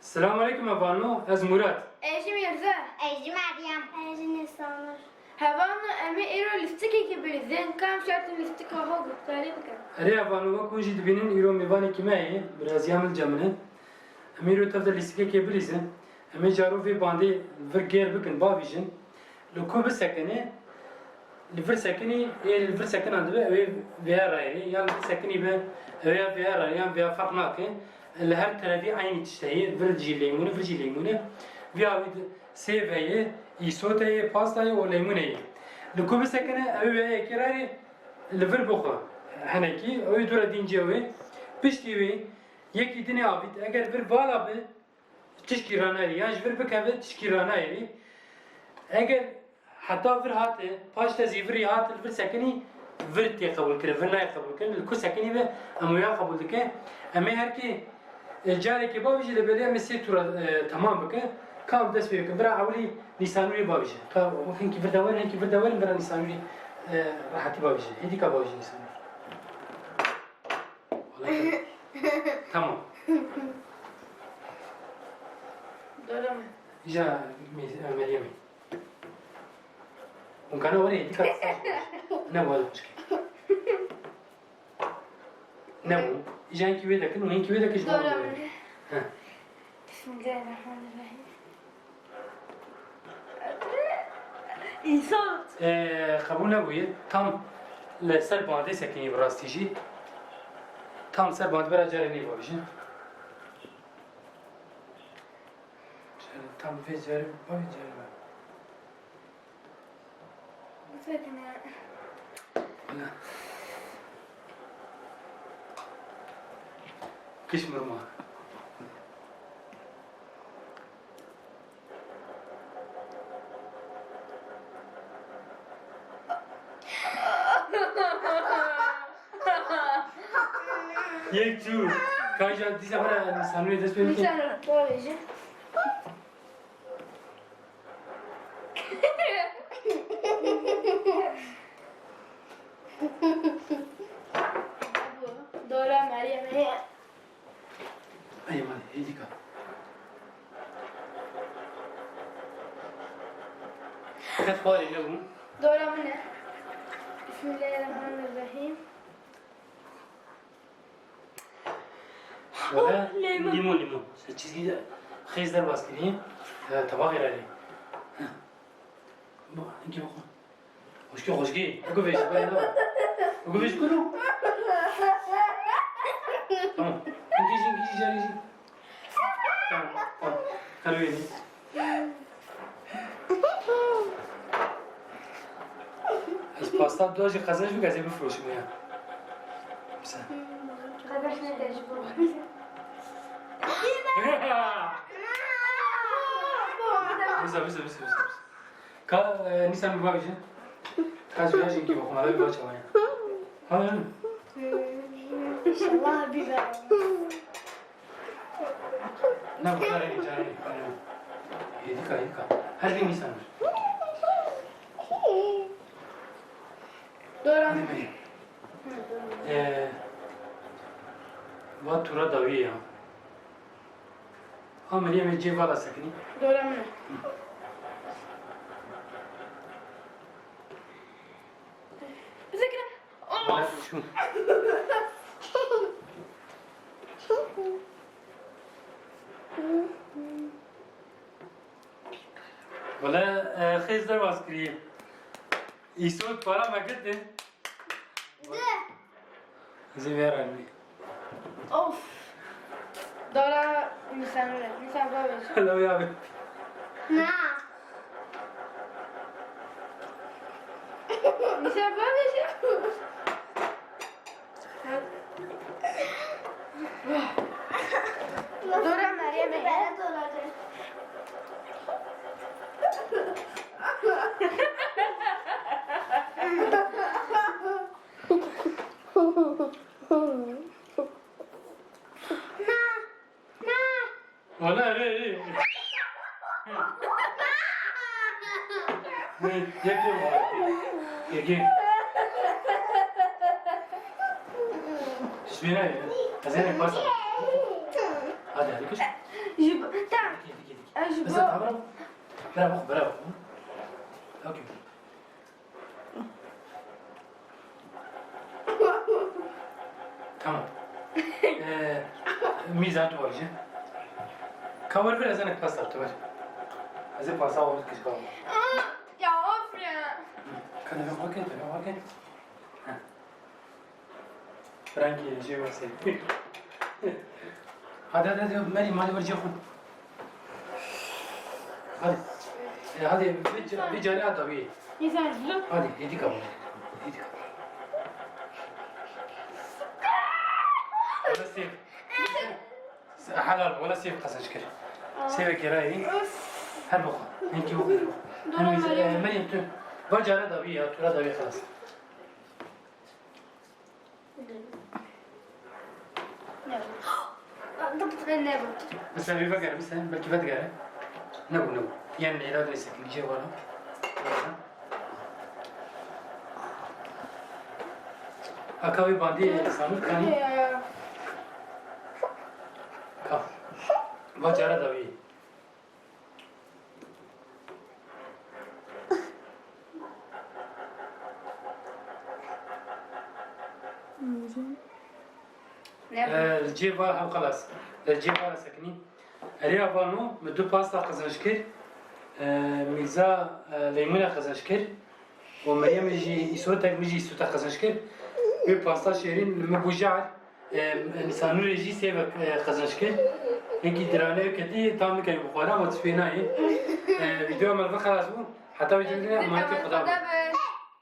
Selamun Aleyküm efendim, ez Murat. Eşim Mirza. Eci Meryem. Eci Nisanur. Havanı emi ero listiki ki bilizin kam şartı listik oha gıptari bikin. Ere efendim, ve kunji dibinin iro mivani kime iyi, biraz yamil camını. Emi iro tavda listike ke bilizin. Emi jaro ve bandi vir ger bikin bavijin. Luku bir sekeni, vir sekeni, vir sekeni adı ve veya rayri, yani bir sekeni ve veya rayri, yani veya fark nakı. Her tarafı aynı çiçeği, vir cilemunu, veya seveye, isoteye, pastaya o lemuneyi. Luku bir sekeni, veya kirari, لفر بخوا هنکی اوی دور دینجی اوی پشتی وی یکی دنیا آبید اگر فر بالا به تشکی رانایی یا جفر بکوه تشکی رانایی اگر حتی فر هاته پاش تزیفری هات فر سکنی ورتی قبول کرد فر نای قبول کرد لکو سکنی به امویا قبول دکه اما هر کی جاری که باویجی لبلی امی تورا تمام بکه کام دست بیکن برای اولی نیسانوی باویجی که هنکی فر دوال برای نیسانوی راحتي باوجي هدي كباوجي نسمع تمام Doğru mu? جا مريم وكان وري هدي كباوجي نبغى مشكلة نبغى إجا إنك بيدك إنه إنك بيدك إيش Doğru mu? ها Bismillahirrahmanirrahim. İnsan. قبول نبوي تام لسر باندي سكيني براستيجي تام سر باند برا جاري باوجي تام في جاري باوجي جاري Sakın ya. لا كش مرمى یک جو کاش دیزا برای سانوی دست بیاری که Nisan babacığım. Doğru Meryem. ای مالی هیدی که کت خواهی نبون Doğru mu ne? Bismillahirrahmanirrahim. ولا ليمون. ليمون چیزی خیز در باز کنیم طباقی را لیم اینکه بخون خوشکی بگو بیش باید دار بگو بیش کنو tamam اینکه جاری tamam خلوی نی از پاستا دوجی خزنش بگذی بفروشیم یا بسن Kardeş ne derece bu? بسه کا نیستم بباویجه کاش بیاش اینکه بخون حالا بیبا چوانی حالا İnşallah biber. نه بخاره جاری هیدی کا هر بی نیستم Doğru mu? با تورا داویه یا مریم جی والا سکنی Doğru mu? Sakın. ولا شو ولا خیز در باز کریه ایسود پارا مگد ده زی بیارانی Of. Doğru Nisan öyle. Nisan babacığım. هلا ويا بي Na. Nisan babacığım. Doğru Meryem. Bibere doladı. ولا ري يجي اسمعنا زين بس هذا هذيك أجي بس بقى برافو برافو اوكي تمام ميزان توجه كور biraz انا كسر تبر ازي باسا وقت كش كور يا عفرة كده في وقت في وقت فرانكي جي واسي هذا مالي مالي ورجع خون هذه بجاري طبيعي يسجل هذه يدي كور يدي كور ولا سيف حلال ولا سيف قصش كده سيف كراي هل بخا انتي بخا مريم تو بجارة طبيعي ترى طبيعي خلاص ضبط النبو بس أبي بقرا بس بلكي بقرا نبو يعني العلاج ليس كل شيء ولا أكابي باندي سامر كاني كا بجارة طبيعي الجيبا هم خلاص الجيبا سكني هريا بانو مدو باستا قزنشكر ميزا ليمونة قزنشكر ومريم يجي يسوتك ميجي يسوتك قزنشكر في باستا شيرين مبوجع نسانو يجي سيبك قزنشكر هيك درانه كتي تام كي بخارا وتسفيناي فيديو مال خلاص حتى بيجي لنا ما تخدم